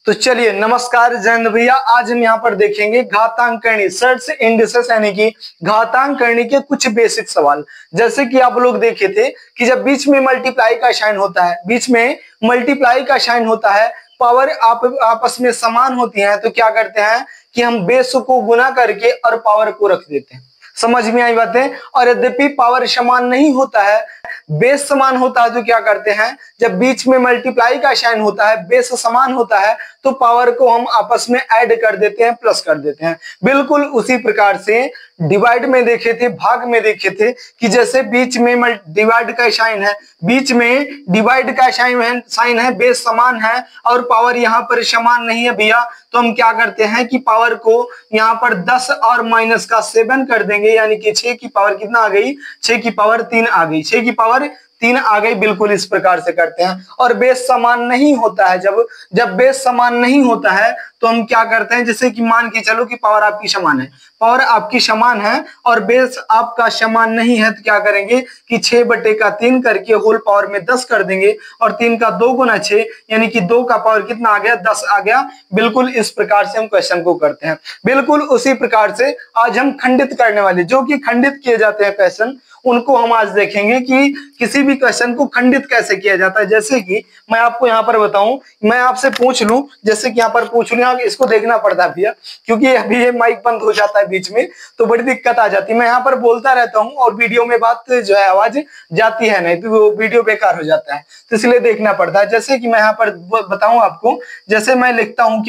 तो चलिए नमस्कार जैन भैया, आज हम यहाँ पर देखेंगे घातांकर्णी सर्ट्स इंडिसेस यानी कि घातांकर्णी के कुछ बेसिक सवाल। जैसे कि आप लोग देखे थे कि जब बीच में मल्टीप्लाई का साइन होता है, बीच में मल्टीप्लाई का साइन होता है, पावर आपस में समान होती है, तो क्या करते हैं कि हम बेस को गुना करके और पावर को रख देते हैं। समझ में आई बातें। और यद्यपि पावर समान नहीं होता है, बेस समान होता है, तो क्या करते हैं जब बीच में मल्टीप्लाई का साइन होता है, बेस समान होता है, तो पावर को हम आपस में ऐड कर देते हैं, प्लस कर देते हैं। बिल्कुल उसी प्रकार से डिवाइड में देखे थे, भाग में देखे थे कि जैसे बीच में डिवाइड का साइन है, बीच में डिवाइड का साइन है, बेस समान है और पावर यहाँ पर समान नहीं है भैया, तो हम क्या करते हैं कि पावर को यहाँ पर 10 और माइनस का 7 कर देंगे, यानी कि 6 की पावर कितना आ गई, 6 की पावर 3 आ गई, 6 की पावर 3 आ गई। बिल्कुल इस प्रकार से करते हैं। और बेस समान नहीं होता है, जब बेस समान नहीं होता है तो हम क्या करते हैं, जैसे कि मान के चलो कि पावर आपकी समान है, पावर आपकी समान है और बेस आपका समान नहीं है, तो क्या करेंगे कि 6/3 करके होल पावर में 10 कर देंगे और 3 का 2 गुना 6 यानी कि 2 का पावर कितना आ गया, 10 आ गया। बिल्कुल इस प्रकार से हम क्वेश्चन को करते हैं। बिल्कुल उसी प्रकार से आज हम खंडित करने वाले, जो कि खंडित किए जाते हैं क्वेश्चन, उनको हम आज देखेंगे कि किसी भी क्वेश्चन को खंडित कैसे किया जाता है। जैसे कि मैं आपको यहाँ पर बताऊं, मैं आपसे पूछ लूं, जैसे कि यहाँ पर पूछ लूं, इसको देखना पड़ता है भैया, क्योंकि अभी ये माइक बंद हो जाता है बीच में, तो बड़ी दिक्कत आ जाती है। मैं यहाँ पर बोलता रहता हूँ और वीडियो में बात जो है आवाज जाती है नहीं, तो वो वीडियो बेकार हो जाता है, तो इसलिए देखना पड़ता है। जैसे कि मैं यहाँ पर बताऊं आपको, जैसे मैं लिखता हूँ,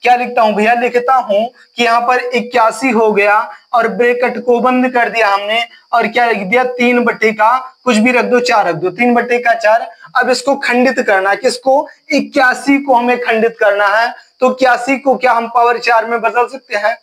क्या लिखता हूं भैया, लिखता हूं कि यहाँ पर 81 हो गया और ब्रैकेट को बंद कर दिया हमने और क्या लिख दिया, 3 का कुछ भी रख दो, 4 रख दो, 3/4। अब इसको खंडित करना है, किसको, 81 को हमें खंडित करना है। तो 81 को क्या हम पावर 4 में बदल सकते हैं?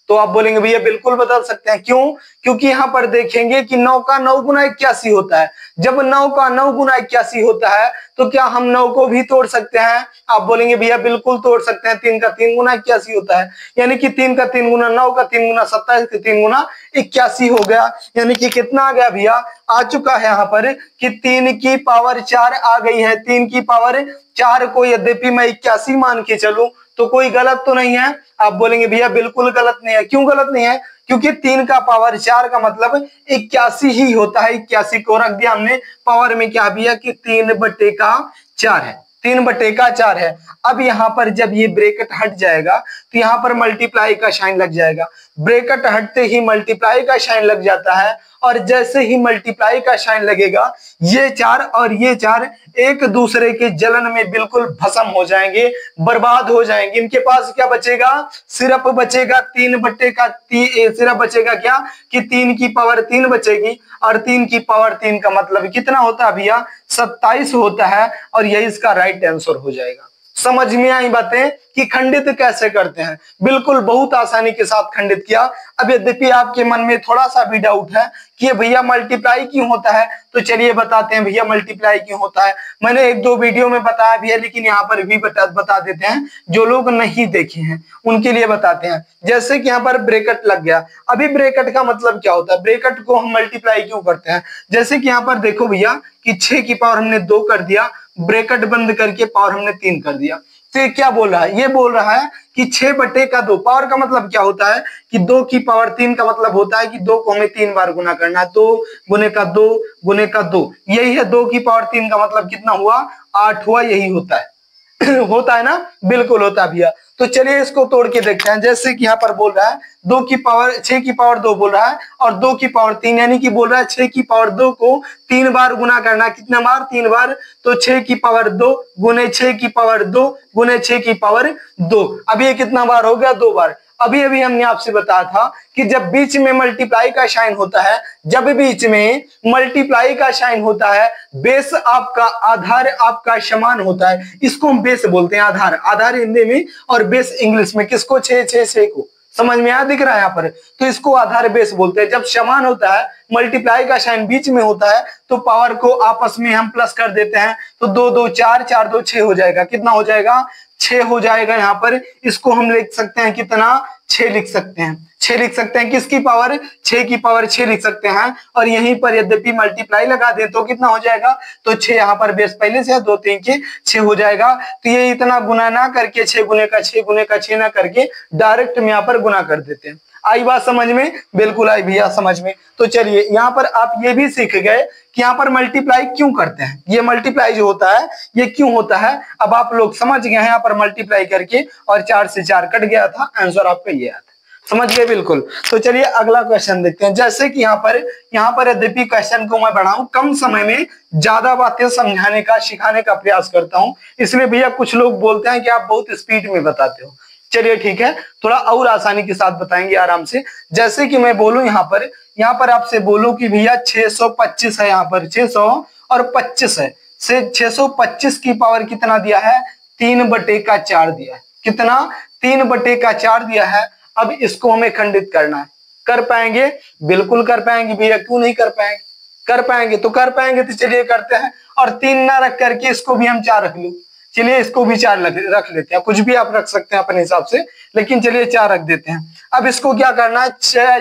तो आप बोलेंगे भैया बिल्कुल बदल सकते हैं। क्यों? क्योंकि यहाँ पर देखेंगे कि 9 का 9 गुना 81 होता है। जब 9 का 9 गुना 81 होता है तो क्या हम 9 को भी तोड़ सकते हैं? आप बोलेंगे भैया बिल्कुल तोड़ सकते हैं। 3 का 3 गुना 81 होता है, यानी कि 3 का 3 गुना 9 का 3 गुना 27 का 3 गुना 81 हो गया। यानी कि कितना आ गया भैया, आ चुका है यहाँ पर कि 3 की पावर 4 आ गई है। 3 की पावर 4 को यद्यपि मैं 81 मान के चलूं तो कोई गलत तो नहीं है? आप बोलेंगे भैया बिल्कुल गलत नहीं है। क्यों गलत नहीं है? क्योंकि 3 का पावर 4 का मतलब 81 ही होता है। 81 को रख दिया हमने पावर में, क्या भैया कि 3/4 है, 3/4 है। अब यहाँ पर जब ये ब्रैकेट हट जाएगा तो यहाँ पर मल्टीप्लाई का साइन लग जाएगा। ब्रैकेट हटते ही मल्टीप्लाई का साइन लग जाता है और जैसे ही मल्टीप्लाई का साइन लगेगा, ये 4 और ये 4 एक दूसरे के जलन में बिल्कुल भस्म हो जाएंगे, बर्बाद हो जाएंगे। इनके पास क्या बचेगा, सिर्फ बचेगा 3/3, सिर्फ बचेगा क्या कि 3 की पावर 3 बचेगी और 3 की पावर 3 का मतलब कितना होता है भैया, 27 होता है और यही इसका राइट आंसर हो जाएगा। समझ में आई बातें कि खंडित कैसे करते हैं? बिल्कुल बहुत आसानी के साथ खंडित किया। अब यद्यपि आपके मन में थोड़ा सा भी डाउट है कि भैया मल्टीप्लाई क्यों होता है, तो चलिए बताते हैं भैया मल्टीप्लाई क्यों होता है। मैंने 1-2 वीडियो में बताया भैया, लेकिन यहाँ पर भी बता देते हैं, जो लोग नहीं देखे हैं उनके लिए बताते हैं। जैसे कि यहाँ पर ब्रैकेट लग गया। अभी ब्रैकेट का मतलब क्या होता है, ब्रैकेट को हम मल्टीप्लाई क्यों करते हैं? जैसे कि यहाँ पर देखो भैया कि 6 की पावर हमने 2 कर दिया, ब्रैकेट बंद करके पावर हमने 3 कर दिया। तो ये क्या बोल रहा है, ये बोल रहा है कि 6/2 पावर का मतलब क्या होता है कि 2 की पावर 3 का मतलब होता है कि 2 को हमें 3 बार गुना करना है। 2 गुने का 2 गुने का 2, यही है 2 की पावर 3 का मतलब कितना हुआ, 8 हुआ, यही होता है। होता है ना, बिल्कुल होता है भैया। तो चलिए इसको तोड़ के देखते हैं। जैसे कि यहाँ पर बोल रहा है 6 की पावर 2 बोल रहा है और 2 की पावर 3, यानी कि बोल रहा है 6 की पावर 2 को 3 बार गुना करना। कितना बार, 3 बार। तो 6 की पावर 2 गुने 6 की पावर 2 गुने 6 की पावर 2। अब ये कितना बार हो गया, 2 बार। अभी हमने आपसे बताया था कि जब बीच में मल्टीप्लाई का साइन होता है, जब बीच में मल्टीप्लाई का साइन होता है, बेस आपका, आधार आपका समान होता है, इसको हम बेस बोलते हैं, आधार हिंदी में और बेस इंग्लिश में। किसको, 6 को समझ में आया, दिख रहा है यहाँ पर, तो इसको आधार बेस बोलते हैं। जब समान होता है, मल्टीप्लाई का साइन बीच में होता है, तो पावर को आपस में हम प्लस कर देते हैं। तो 2 2 4, 4 2 6 हो जाएगा। कितना हो जाएगा, 6 हो जाएगा। यहाँ पर इसको हम लिख सकते हैं कितना, 6 लिख सकते हैं। 6 लिख सकते हैं, किसकी पावर, 6 की पावर 6 लिख सकते हैं। और यहीं पर यद्यपि मल्टीप्लाई लगा दे तो कितना हो जाएगा, तो 6 यहाँ पर बेस पहले से है, 2 3 के 6 हो जाएगा। तो ये इतना गुना ना करके 6 गुने का 6 गुने का 6 ना करके डायरेक्ट में यहाँ पर गुना कर देते हैं। आई बात समझ में, बिल्कुल आई भैया समझ में। तो चलिए यहाँ पर आप ये भी सीख गए कि यहाँ पर मल्टीप्लाई क्यों करते हैं, ये मल्टीप्लाई जो होता है ये क्यों होता है, अब आप लोग समझ गए हैं। यहाँ पर मल्टीप्लाई करके और 4 से 4 कट गया था, आंसर आपका ये आता है, समझ गए बिल्कुल। तो चलिए अगला क्वेश्चन देखते हैं। जैसे कि यहाँ पर यद्यपि क्वेश्चन को मैं बढ़ाऊं, कम समय में ज्यादा बातें समझाने का सिखाने का प्रयास करता हूं, इसलिए भैया कुछ लोग बोलते हैं कि आप बहुत स्पीड में बताते हो। चलिए ठीक है, थोड़ा और आसानी के साथ बताएंगे आराम से। जैसे कि मैं बोलूं यहाँ पर आपसे बोलूं कि भैया 625 है, यहाँ पर 600 और 25 है, से 625 की पावर कितना दिया है, 3/4 दिया है। कितना, 3/4 दिया है। अब इसको हमें खंडित करना है, कर पाएंगे, बिल्कुल कर पाएंगे भैया, क्यों नहीं कर पाएंगे, कर पाएंगे तो कर पाएंगे। तो चलिए करते हैं, और 3 ना रख करके इसको भी हम 4 रख लूं, चलिए इसको भी 4 रख लेते हैं, कुछ भी आप रख सकते हैं अपने हिसाब से, लेकिन चलिए 4 रख देते हैं। अब इसको क्या करना है,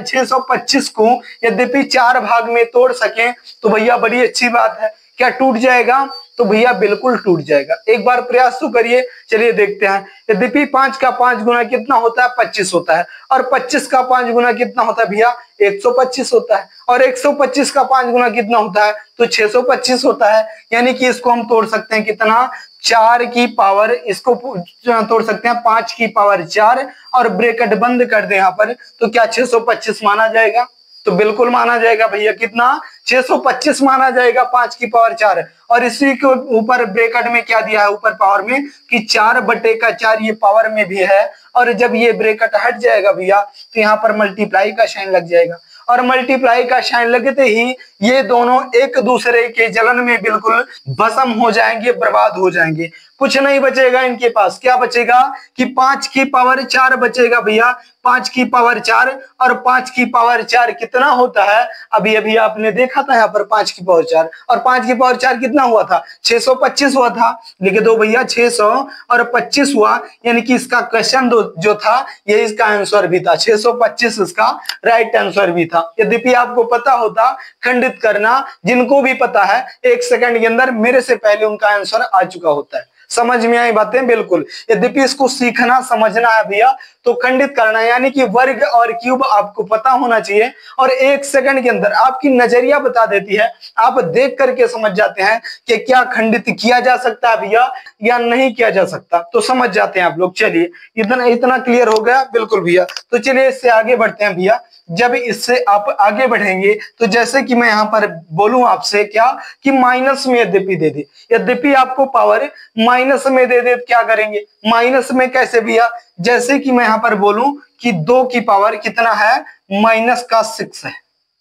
625 को यद्यपि 4 भाग में तोड़ सकें तो भैया बड़ी अच्छी बात है। क्या टूट जाएगा, तो भैया बिल्कुल टूट जाएगा। एक बार प्रयास तो करिए, चलिए देखते हैं। यद्यपि 5 का 5 गुना कितना होता है, 25 होता है, और 25 का 5 गुना कितना होता है भैया, 125 होता है, और 125 का 5 गुना कितना होता है, तो 625 होता है। यानी कि इसको हम तोड़ सकते हैं कितना, 4 की पावर, इसको तोड़ सकते हैं 5 की पावर 4, और ब्रैकेट बंद कर दे यहाँ पर, तो क्या 625 माना जाएगा, तो बिल्कुल माना जाएगा भैया। कितना, 625 माना जाएगा, 5 की पावर 4। और इसी के ऊपर ब्रैकेट में क्या दिया है, ऊपर पावर में कि 4/4 ये पावर में भी है। और जब ये ब्रैकेट हट जाएगा भैया तो यहाँ पर मल्टीप्लाई का साइन लग जाएगा, और मल्टीप्लाई का साइन लगते ही ये दोनों एक दूसरे के जलन में बिल्कुल भस्म हो जाएंगे, बर्बाद हो जाएंगे, कुछ नहीं बचेगा इनके पास। क्या बचेगा कि 5 की पावर 4 बचेगा भैया, 5 की पावर 4, और 5 की पावर 4 कितना होता है, अभी अभी आपने देखा था यहाँ पर 5 की पावर 4, और 5 की पावर 4 कितना हुआ था, 625 हुआ था। लिख दो भैया 600 और 25 हुआ, यानी कि इसका क्वेश्चन जो था ये इसका आंसर भी था, 625 इसका राइट आंसर भी था। यद्यपि आपको पता होता खंडित करना, जिनको भी पता है 1 सेकंड के अंदर मेरे से पहले उनका आंसर आ चुका होता है। समझ में आई बातें, बिल्कुल। यद्यपि इसको सीखना समझना है भैया तो खंडित करना, यानी कि वर्ग और क्यूब आपको पता होना चाहिए, और 1 सेकंड के अंदर आपकी नजरिया बता देती है, आप देख करके समझ जाते हैं कि क्या खंडित किया जा सकता है भैया या नहीं किया जा सकता, तो समझ जाते हैं आप लोग। चलिए इतना क्लियर हो गया, बिल्कुल भैया। तो चलिए इससे आगे बढ़ते हैं भैया। जब इससे आप आगे बढ़ेंगे तो जैसे कि मैं यहाँ पर बोलूं आपसे क्या कि माइनस में यद्यपि दे दे, यद्यपि आपको पावर माइनस में दे दे, क्या करेंगे, माइनस में कैसे भैया, जैसे कि मैं यहाँ पर बोलूं कि 2 की पावर कितना है, -6 है,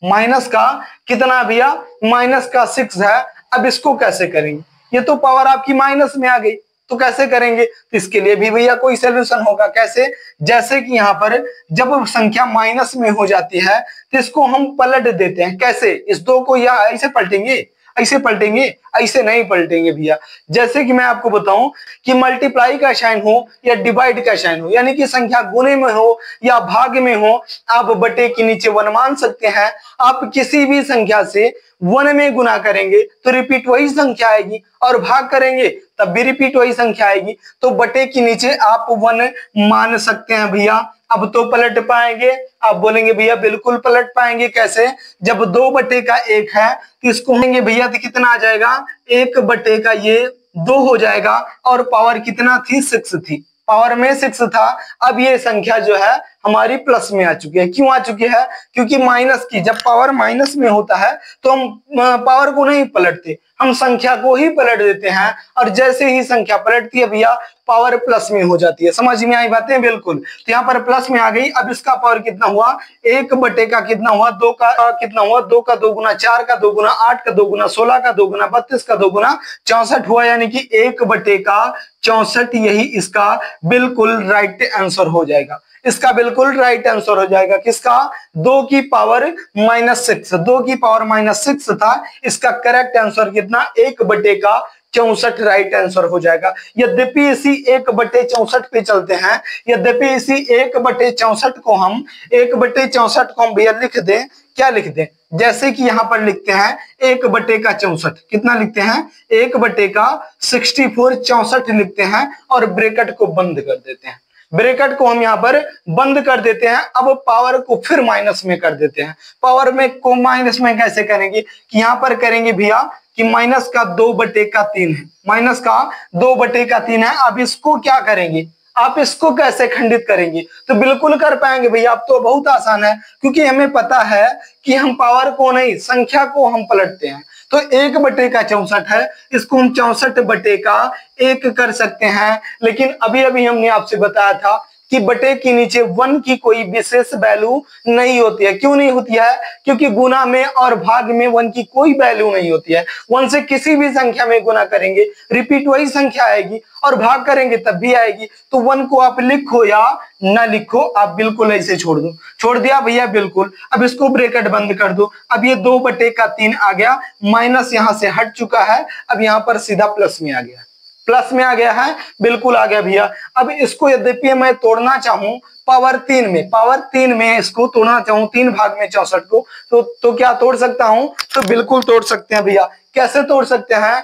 माइनस का कितना भैया, -6 है। अब इसको कैसे करेंगे, ये तो पावर आपकी माइनस में आ गई, तो कैसे करेंगे, तो इसके लिए भी भैया कोई सोल्यूशन होगा। कैसे, जैसे कि यहाँ पर जब संख्या माइनस में हो जाती है तो इसको हम पलट देते हैं। कैसे, इस 2 को या ऐसे पलटेंगे, ऐसे पलटेंगे, ऐसे नहीं पलटेंगे भैया। जैसे कि मैं आपको बताऊं कि मल्टीप्लाई का साइन हो या डिवाइड का साइन हो, यानी कि संख्या गुणे में हो या भाग में हो, आप बटे के नीचे 1 मान सकते हैं। आप किसी भी संख्या से 1 में गुना करेंगे तो रिपीट वही संख्या आएगी, और भाग करेंगे तब भी रिपीट वही संख्या आएगी, तो बटे के नीचे आप 1 मान सकते हैं भैया। अब तो पलट पाएंगे, आप बोलेंगे भैया बिल्कुल पलट पाएंगे। कैसे, जब 2/1 है तो इसको होंगे भैया तो कितना आ जाएगा, 1/का ये 2 हो जाएगा, और पावर कितना थी, 6 थी, पावर में 6 था। अब ये संख्या जो है हमारी प्लस में आ चुकी है। क्यों आ चुकी है, क्योंकि माइनस की, जब पावर माइनस में होता है तो हम पावर को नहीं पलटते, हम संख्या को ही पलट देते हैं, और जैसे ही संख्या पलटती है भैया पावर प्लस में हो जाती है। समझ में आई बातें, बिल्कुल। तो यहाँ पर प्लस में आ गई। अब इसका पावर कितना हुआ, 1/का कितना हुआ, 2 का कितना हुआ, 2 का 2 गुना, 4 का 2 गुना, 8 का 2 गुना, 16 का 2 गुना, 32 का 2 गुना, 64 हुआ, यानी कि 1/64 यही इसका बिल्कुल राइट आंसर हो जाएगा। इसका बिल्कुल राइट आंसर हो जाएगा किसका, 2 की पावर -6। 2 की पावर -6 था, इसका करेक्ट आंसर कितना, 1/64 राइट आंसर हो जाएगा। यद्यपि इसी 1/64 पे चलते हैं, यद्यपि इसी 1/64 को हम 1/64 को हम भैया लिख दें, क्या लिख दें, जैसे कि यहां पर लिखते हैं 1/64, कितना लिखते हैं, 1/64 64 लिखते हैं और ब्रैकेट को बंद कर देते हैं। ब्रैकेट को हम यहाँ पर बंद कर देते हैं। अब पावर को फिर माइनस में कर देते हैं। पावर में को माइनस में कैसे करेंगे, कि यहाँ पर करेंगे भैया कि माइनस का 2/3 है, माइनस का 2/3 है। अब इसको क्या करेंगे, आप इसको कैसे खंडित करेंगे, तो बिल्कुल कर पाएंगे भैया। अब तो बहुत आसान है, क्योंकि हमें पता है कि हम पावर को नहीं, संख्या को हम पलटते हैं। तो 1/64 है, इसको हम 64/1 कर सकते हैं। लेकिन अभी अभी हमने आपसे बताया था कि बटे के नीचे 1 की कोई विशेष वैल्यू नहीं होती है। क्यों नहीं होती है, क्योंकि गुना में और भाग में 1 की कोई वैल्यू नहीं होती है। 1 से किसी भी संख्या में गुना करेंगे रिपीट वही संख्या आएगी, और भाग करेंगे तब भी आएगी। तो 1 को आप लिखो या ना लिखो, आप बिल्कुल ऐसे छोड़ दो, छोड़ दिया भैया बिल्कुल। अब इसको ब्रैकेट बंद कर दो। अब ये 2/3 आ गया, माइनस यहां से हट चुका है, अब यहां पर सीधा प्लस में आ गया, प्लस में आ गया है, बिल्कुल आ गया भैया। अब इसको यद्यपि मैं तोड़ना चाहूं पावर 3 में, पावर 3 में इसको तोड़ना चाहूं 3 भाग में 64 को, तो क्या तोड़ सकता हूं, तो बिल्कुल तोड़ सकते हैं भैया। कैसे तोड़ सकते हैं,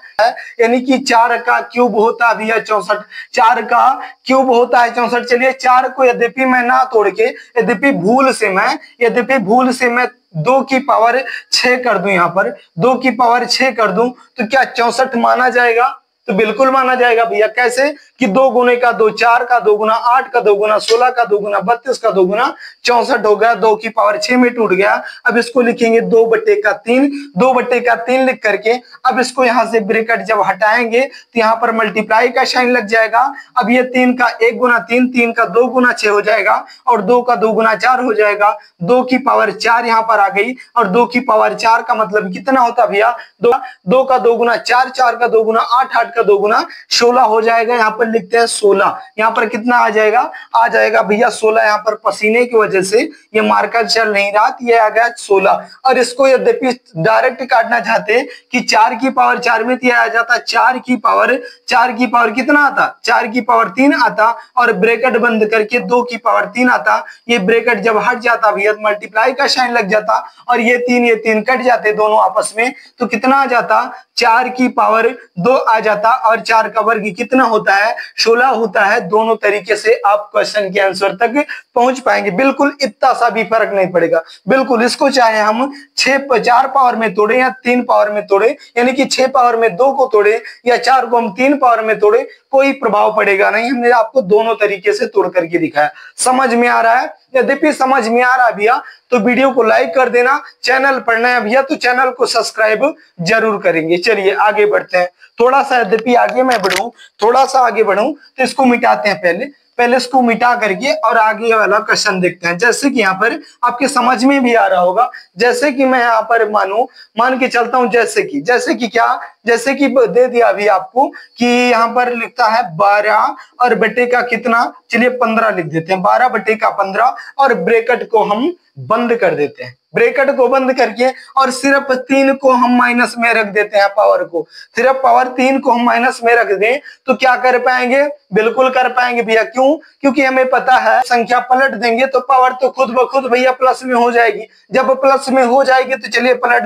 यानी कि 4 का क्यूब होता है भैया 64, 4 का क्यूब होता है 64। चलिए 4 को यद्यपि मैं ना तोड़ के, यद्यपि भूल से मैं 2 की पावर 6 कर दूं, यहाँ पर 2 की पावर 6 कर दूं, तो क्या 64 माना जाएगा, तो बिल्कुल माना जाएगा भैया। कैसे कि 2 गुने का 2 4 का 2 गुना 8 का 2 गुना 16 का 2 गुना 32 का 2 गुना 64 हो गया, 2 की पावर 6 में टूट गया। अब इसको लिखेंगे 2/3, 2/3 लिख करके अब इसको यहां से ब्रैकेट जब हटाएंगे तो यहाँ पर मल्टीप्लाई का साइन लग जाएगा। अब ये 3 का 1 गुना 3, 3 का 2 गुना 6 हो जाएगा, और 2 का 2 गुना 4 हो जाएगा। 2 की पावर 4 यहाँ पर आ गई, और 2 की पावर 4 का मतलब कितना होता भैया, 2 का 2 गुना 4, 4 का 2 गुना 8, 8 का 2 गुना 16 हो जाएगा। यहाँ पर लिखते हैं 16, यहाँ पर कितना आ जाएगा भैया 16। यहाँ पर पसीने की वजह से ये मार्कर चल नहीं रहा, ये आ गया 16। और इसको यद्यपि डायरेक्ट काटना चाहते कि 4 की पावर 4 में दिया आ जाता, 4 की पावर कितना आता, 4 की पावर 3 आता, और ब्रैकेट बंद करके 2 की पावर 3 आता। ये ब्रैकेट जब हट जाता भैया मल्टीप्लाई का साइन लग जाता, और ये 3 कट जाते दोनों आपस में, तो कितना आ जाता, 4 की पावर 2 आ जाता, और 4 का वर्ग कितना होता है, 16 होता है। दोनों तरीके से आप क्वेश्चन के आंसर तक पहुंच पाएंगे, बिल्कुल इतना सा भी फर्क नहीं पड़ेगा। बिल्कुल इसको चाहे हम 4 पावर में तोड़े या 3 पावर में तोड़े, यानी कि 6 पावर में 2 को तोड़े या 4 को हम 3 पावर में तोड़े, कोई प्रभाव पड़ेगा नहीं। हमने आपको दोनों तरीके से तोड़ करके दिखाया। समझ में आ रहा है, यद्यपि समझ में आ रहा भैया तो वीडियो को लाइक कर देना। चैनल पर नया भैया तो चैनल को सब्सक्राइब जरूर करेंगे। चलिए आगे बढ़ते हैं, थोड़ा सा यद्यपि आगे मैं बढ़ूं, थोड़ा सा आगे बढ़ूं, तो इसको मिटाते हैं पहले इसको मिटा करके और आगे वाला क्वेश्चन देखते हैं। जैसे कि यहाँ पर आपके समझ में भी आ रहा होगा, जैसे कि मैं यहाँ पर मान के चलता हूं, जैसे कि क्या, जैसे कि दे दिया अभी आपको कि यहाँ पर लिखता है 12 और बटे का कितना, चलिए 15 लिख देते हैं, 12/15, और ब्रैकेट को हम बंद कर देते हैं, ब्रैकेट को बंद करके, और सिर्फ 3 को हम माइनस में रख देते हैं, पावर को सिर्फ पावर 3 को हम माइनस में रख दें तो क्या कर पाएंगे, बिल्कुल कर पाएंगे भैया। क्यों, क्योंकि हमें पता है संख्या पलट देंगे तो पावर तो खुद ब खुद भैया प्लस में हो जाएगी। जब प्लस में हो जाएगी तो चलिए पलट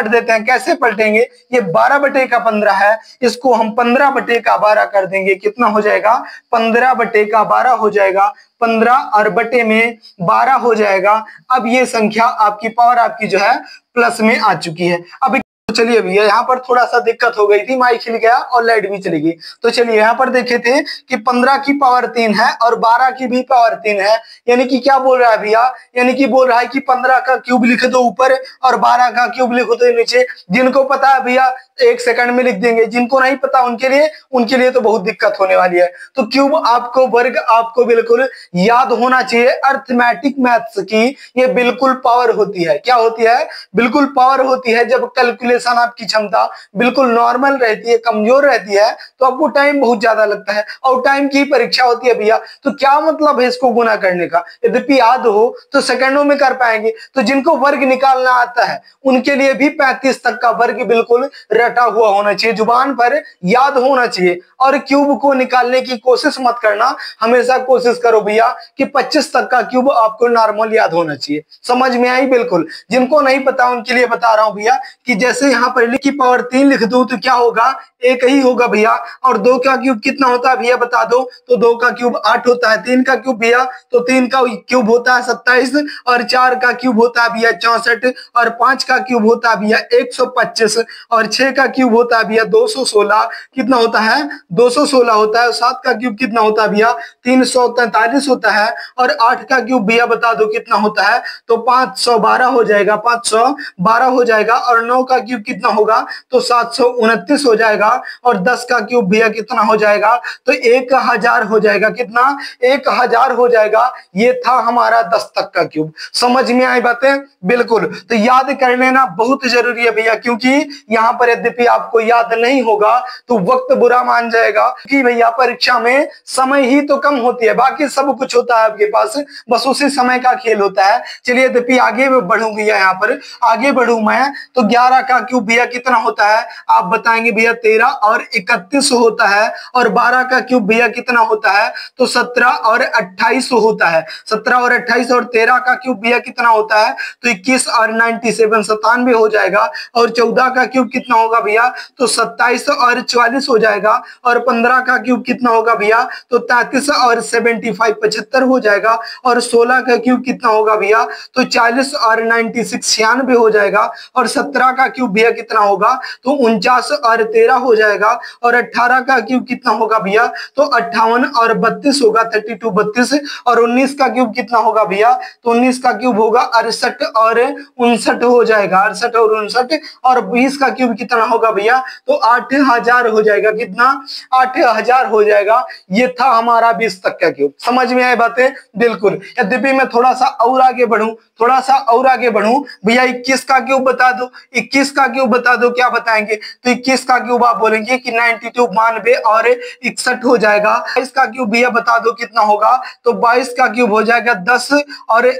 देते हैं, कैसे पलटेंगे, ये 12/15 है, इसको हम 15/12 कर देंगे, कितना हो जाएगा, 15/12 हो जाएगा, 15 और बटे में 12 हो जाएगा। अब ये संख्या आपकी पावर आपकी जो है प्लस में आ चुकी है। अब चलिए भैया यहाँ पर थोड़ा सा दिक्कत हो गई थी, माइक हिल गया और लाइट भी चली गई। तो चलिए यहाँ पर देखे थे कि 15 की पावर 3 है और 12 की भी पावर 3 है, यानी कि क्या बोल रहा है भैया, यानी कि बोल रहा है कि 15 का क्यूब लिख दो ऊपर और 12 का क्यूब लिख दो नीचे। जिनको पता है भैया 1 सेकंड में लिख देंगे, जिनको नहीं पता उनके लिए तो बहुत दिक्कत होने वाली है। तो क्यूब आपको, वर्ग आपको बिल्कुल याद होना चाहिए। अर्थमेटिक मैथ्स की ये बिल्कुल पावर होती है, क्या होती है, बिल्कुल पावर होती है। जब कैलकुलेशन कैलकुलेशन आपकी क्षमता बिल्कुल नॉर्मल रहती है, कमजोर रहती है, तो आपको टाइम बहुत ज्यादा लगता है और टाइम की परीक्षा होती है भैया। तो क्या मतलब है इसको गुना करने का? यद्यपि याद हो तो सेकंडों में कर पाएंगे। तो जिनको वर्ग निकालना आता है उनके लिए भी 35 तक का वर्ग बिल्कुल रटा हुआ होना चाहिए, जुबान पर याद होना चाहिए। और क्यूब को निकालने की कोशिश मत करना, हमेशा कोशिश करो भैया कि 25 तक का क्यूब आपको नॉर्मल याद होना चाहिए। समझ में आई? बिल्कुल। जिनको नहीं पता उनके लिए बता रहा हूं भैया कि जैसे यहाँ पर की पावर 3 लिख दूं तो क्या होगा? एक ही होगा भैया। और 2 का क्यूब कितना होता है भैया बता दो? तो 2 का क्यूब 8 होता है। 3 का क्यूब भैया, तो 3 का क्यूब होता है 27, और 4 का क्यूब होता है भैया 64, और 5 का क्यूब होता है भैया 125, और 6 का क्यूब होता है भैया 216। कितना होता है? 216 होता है। 7 का क्यूब कितना होता है भैया? 343 होता है। और 8 का क्यूब भैया बता दो कितना होता है? तो 512 हो जाएगा, 512 हो जाएगा। और 9 का क्यूब कितना होगा? तो 729 हो जाएगा। और 10 का क्यूब भैया कितना हो जाएगा? तो 1000 हो जाएगा। कितना? 1000 हो जाएगा। ये था हमारा 10 तक का क्यूब। समझ में आई बातें? बिल्कुल। तो याद कर लेना बहुत जरूरी है भैया, क्योंकि यहाँ पर यद्यपि आपको याद नहीं होगा तो वक्त बुरा मान जाएगा कि भैया परीक्षा में समय ही तो कम होती है, बाकी सब कुछ होता है आपके पास, बस उसी समय का खेल होता है। चलिए यद्यपि आगे बढ़ूं भैया, यहाँ पर आगे बढ़ूं मैं तो 11 का क्यूब भैया कितना होता है? आप बताएंगे भैया 13 और 31 होता है। और 12 का क्यूब भैया कितना होता है? तो 17 और 28 होता है। 17 और 28। और 13 का क्यूब भैया कितना होता है? तो 21 और 97 97 हो जाएगा। और 14 का क्यूब कितना होगा भैया? तो 27 और 44 हो जाएगा। और 15 का क्यूब कितना होगा भैया? तो 33 और 75 75 हो जाएगा। और 16 का क्यूब कितना होगा भैया? तो 40 और 96 96 हो जाएगा। और 17 का क्यूब भैया कितना होगा? तो 49 और 13 हो जाएगा। और 18 का क्यूब कितना होगा भैया? तो 58 और 32 होगा, 32 32। और 19 का क्यूब कितना होगा भैया? तो 19 का क्यूब होगा 68 और 59 हो जाएगा, 68 और 59। और 20 का क्यूब कितना होगा भैया? तो 8000 हो जाएगा। कितना? 8000 हो जाएगा। ये था हमारा 20 तक का क्यूब। समझ में आई बातें? बिल्कुल। यद्यपि मैं थोड़ा सा और आगे बढ़ूं, थोड़ा सा और आगे बढ़ूं भैया, 21 का क्यूब बता दो। 21 का क्यूब बता दो, क्या बताएंगे? तो 21 का क्यूब आप बोलेंगे कि 92 92 और 61 हो जाएगा। 22 का क्यूब भैया बता दो कितना होगा? तो 22 का क्यूब हो जाएगा 10 और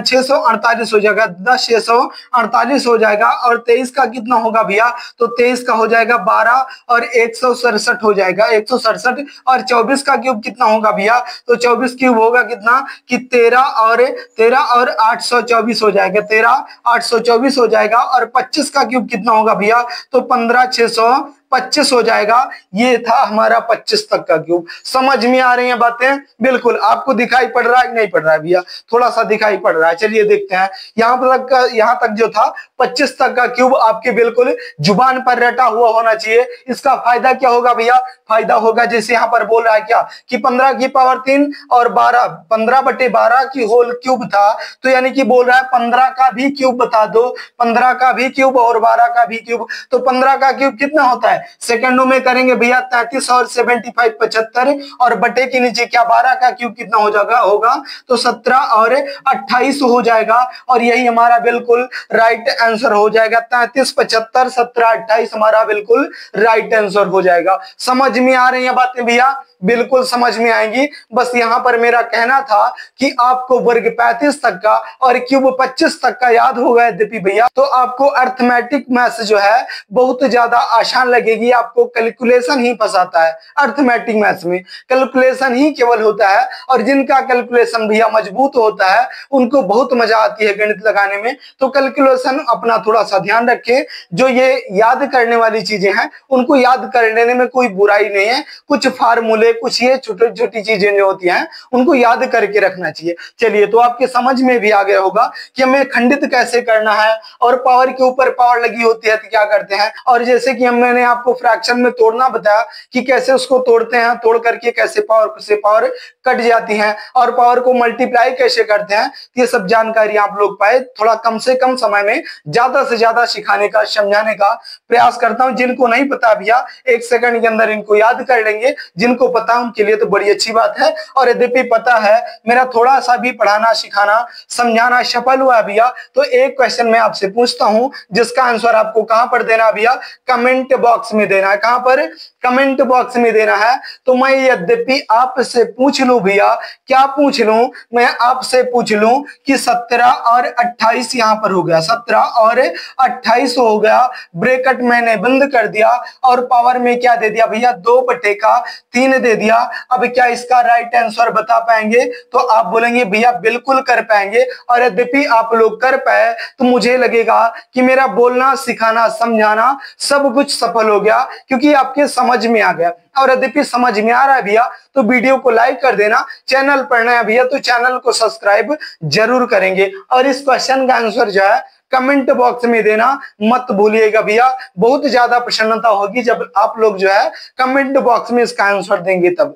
648 हो जाएगा, 10 648 हो जाएगा। और 23 का कितना होगा भैया? तो 23 का हो जाएगा 12 और 167 हो जाएगा, 167। और 24 का क्यूब कितना होगा भैया? तो 24 क्यूब होगा कितना कि 13 और 824 हो जाएगा, 13 824 हो जाएगा। और 25 का क्यूब कितना होगा भैया? तो 15 625 हो जाएगा। ये था हमारा 25 तक का क्यूब। समझ में आ रही हैं बातें? बिल्कुल। आपको दिखाई पड़ रहा है कि नहीं पड़ रहा है भैया? थोड़ा सा दिखाई पड़ रहा है। चलिए देखते हैं। यहाँ तक जो था 25 तक का क्यूब आपके बिल्कुल जुबान पर रटा हुआ होना चाहिए। इसका फायदा क्या होगा भैया? फायदा होगा जैसे यहाँ पर बोल रहा है क्या कि 15 की पावर 3 और 12 15/12 की होल क्यूब था, तो यानी कि बोल रहा है 15 का भी क्यूब बता दो, 15 का भी क्यूब और 12 का भी क्यूब। तो 15 का क्यूब कितना होता है? सेकंडों में करेंगे भैया 33 और 75 75। और बटे के नीचे क्या 12 का क्यूब कितना हो जाएगा? होगा तो 17 और 28 हो जाएगा। और यही हमारा बिल्कुल राइट आंसर हो जाएगा। 33 75 17 28 हमारा बिल्कुल राइट आंसर हो जाएगा। समझ में आ रही है बातें भैया? बिल्कुल समझ में आएंगी। बस यहाँ पर मेरा कहना था कि आपको वर्ग 35 तक का और क्यूब 25 तक का याद होगा यद्यपि भैया, तो आपको अर्थमेटिक मैथ्स जो है बहुत ज्यादा आसान लगेगी। आपको कैलकुलेशन ही फंसाता है। अर्थमेटिक मैथ्स में कैलकुलेशन ही केवल होता है, और जिनका कैलकुलेशन भैया मजबूत होता है उनको बहुत मजा आती है गणित लगाने में। तो कैलकुलेशन अपना थोड़ा सा ध्यान रखें। जो ये याद करने वाली चीजें हैं उनको याद कर लेने में कोई बुराई नहीं है। कुछ फार्मूले, कुछ ये छोटी छोटी चीजें जो होती हैं उनको याद करके रखना चाहिए। चलिए, तो आपके समझ में भी आ गया होगा कि हमें खंडित कैसे करना है, और पावर के ऊपर पावर लगी होती है तो क्या करते हैं। और जैसे कि मैंने यहाँ आपको फ्रैक्शन में तोड़ना बताया कि कैसे उसको तोड़ते हैं, तोड़ करके कैसे पावर से पावर कट जाती है और पावर को मल्टीप्लाई कैसे करते हैं, ये सब जानकारी आप लोग पाए। थोड़ा कम से कम समय में ज्यादा से ज्यादा सिखाने का, समझाने का प्रयास करता हूं। जिनको नहीं पता भैया 1 सेकंड के अंदर इनको याद कर लेंगे, जिनको पता उनके लिए तो बड़ी अच्छी बात है। और यद्यपि पता है मेरा थोड़ा सा भी पढ़ाना, सिखाना, समझाना सफल हुआ भैया, तो एक क्वेश्चन मैं आपसे पूछता हूं जिसका आंसर आपको कहां पर देना भैया, कमेंट बॉक्स में देना है। कहां पर, कमेंट बॉक्स में देना है। तो मैं यद्यपि आपसे पूछ लूं भैया, क्या पूछ लूं, मैं आपसे पूछ लूं कि 17 और 28 यहां पर हो गया, 17 और 28 हो गया, ब्रैकेट मैंने बंद कर दिया और पावर में क्या दे दिया भैया, 2/3 दे दिया। अब क्या इसका राइट आंसर बता पाएंगे? तो आप बोलेंगे भैया बिल्कुल कर पाएंगे। और यद्यपि आप लोग कर पाए तो मुझे लगेगा कि मेरा बोलना, सिखाना, समझाना सब कुछ सफल हो गया, क्योंकि आपके समझ में आ गया। और यद्यपि समझ में आ रहा है भैया तो वीडियो को लाइक कर देना। चैनल पर नया है भैया तो चैनल को सब्सक्राइब जरूर करेंगे। और इस क्वेश्चन का आंसर जो है कमेंट बॉक्स में देना मत भूलिएगा भैया। बहुत ज्यादा प्रसन्नता होगी जब आप लोग जो है कमेंट बॉक्स में इसका आंसर देंगे तब।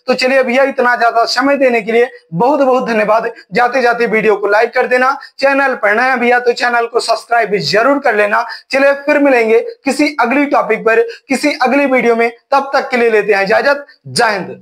तो चलिए भैया, इतना ज्यादा समय देने के लिए बहुत बहुत धन्यवाद। जाते जाते वीडियो को लाइक कर देना। चैनल पर नया है भैया तो चैनल को सब्सक्राइब जरूर कर लेना। चलिए फिर मिलेंगे किसी अगली टॉपिक पर, किसी अगली वीडियो में। तब तक के लिए लेते हैं इजाजत। जय हिंद।